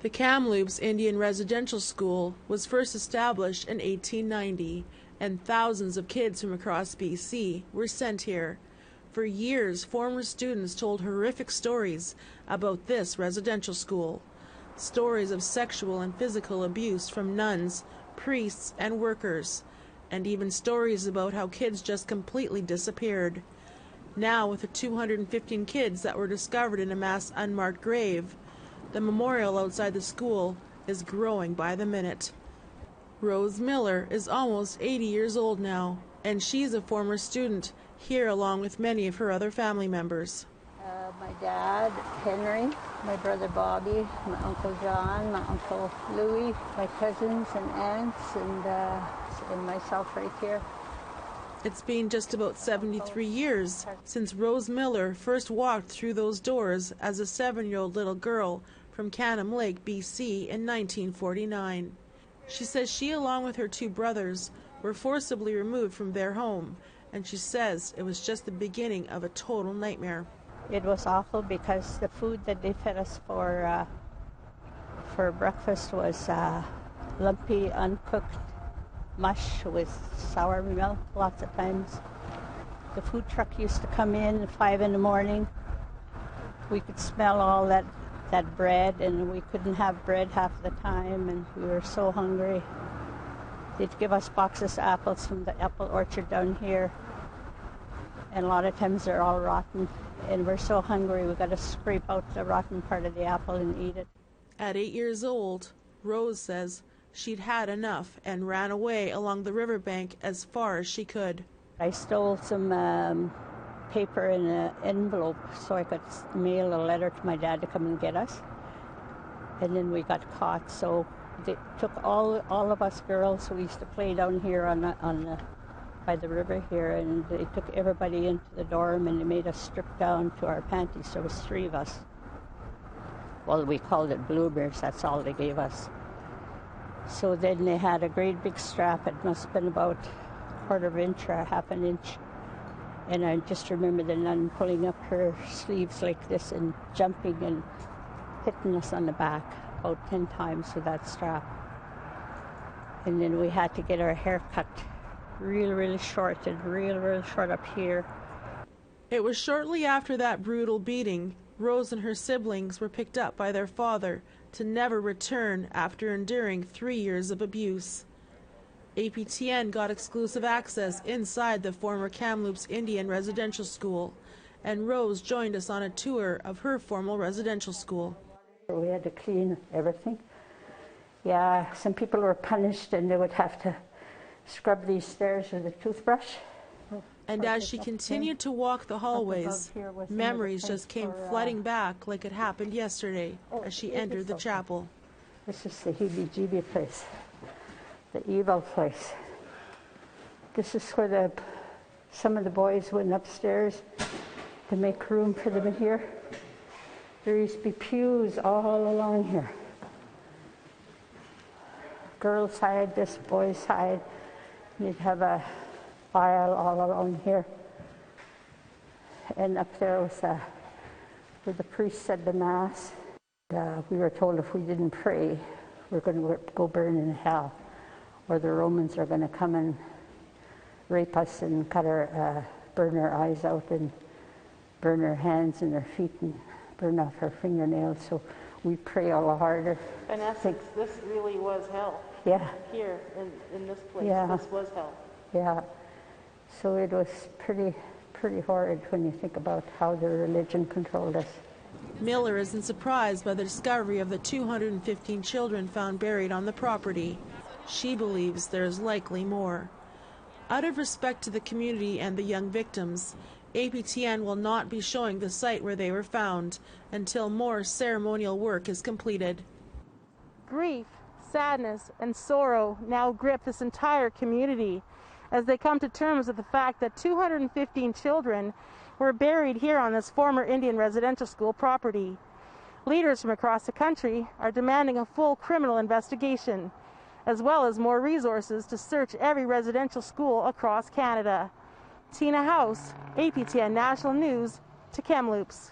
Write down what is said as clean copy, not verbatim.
The Kamloops Indian Residential School was first established in 1890, and thousands of kids from across BC were sent here. For years, former students told horrific stories about this residential school. Stories of sexual and physical abuse from nuns, priests, and workers, and even stories about how kids just completely disappeared. Now, with the 215 kids that were discovered in a mass unmarked grave, the memorial outside the school is growing by the minute. Rose Miller is almost 80 years old now, and she's a former student here along with many of her other family members. My dad, Henry, my brother Bobby, my Uncle John, my Uncle Louie, my cousins and aunts, and myself right here. It's been just about 73 years since Rose Miller first walked through those doors as a 7-year-old little girl from Cannon Lake, BC in 1949. She says she, along with her 2 brothers, were forcibly removed from their home, and she says it was just the beginning of a total nightmare. It was awful because the food that they fed us for breakfast was lumpy, uncooked mush with sour milk lots of times. The food truck used to come in at 5 in the morning. We could smell all that bread, and we couldn't have bread half the time, and we were so hungry. They'd give us boxes of apples from the apple orchard down here, and a lot of times they're all rotten, and we're so hungry we got to scrape out the rotten part of the apple and eat it. At 8 years old, Rose says she'd had enough and ran away along the riverbank as far as she could. I stole some paper in an envelope so I could mail a letter to my dad to come and get us. And then we got caught, so they took all of us girls who used to play down here by the river here, and they took everybody into the dorm and they made us strip down to our panties. There was 3 of us. Well, we called it bloomers, that's all they gave us. So then they had a great big strap. It must have been about a 1/4 inch or a 1/2 inch. And I just remember the nun pulling up her sleeves like this and jumping and hitting us on the back about 10 times with that strap. And then we had to get our hair cut real short and real short up here. It was shortly after that brutal beating, Rose and her siblings were picked up by their father to never return after enduring 3 years of abuse. APTN got exclusive access inside the former Kamloops Indian Residential School, and Rose joined us on a tour of her formal residential school. We had to clean everything. Yeah, some people were punished and they would have to scrub these stairs with a toothbrush. And as she continued to walk the hallways, memories just came flooding back like it happened yesterday as she entered the chapel. This is the heebie-jeebie place, the evil place. This is where some of the boys went upstairs to make room for them in here. There used to be pews all along here. Girls' side, this boys' side. You'd have a aisle all around here. And up there was where the priest said the Mass. We were told if we didn't pray, we're going to go burn in hell, or the Romans are going to come and rape us and burn our eyes out and burn our hands and our feet and burn off our fingernails. So we pray all the harder. In essence, this really was hell. Yeah. Here in this place, yeah. This was hell. Yeah. So it was pretty horrid when you think about how the religion controlled us. Miller isn't surprised by the discovery of the 215 children found buried on the property. She believes there is likely more. Out of respect to the community and the young victims, APTN will not be showing the site where they were found until more ceremonial work is completed. Grief, sadness, and sorrow now grip this entire community as they come to terms with the fact that 215 children were buried here on this former Indian residential school property. Leaders from across the country are demanding a full criminal investigation, as well as more resources to search every residential school across Canada. Tina House, APTN National News, to Kamloops.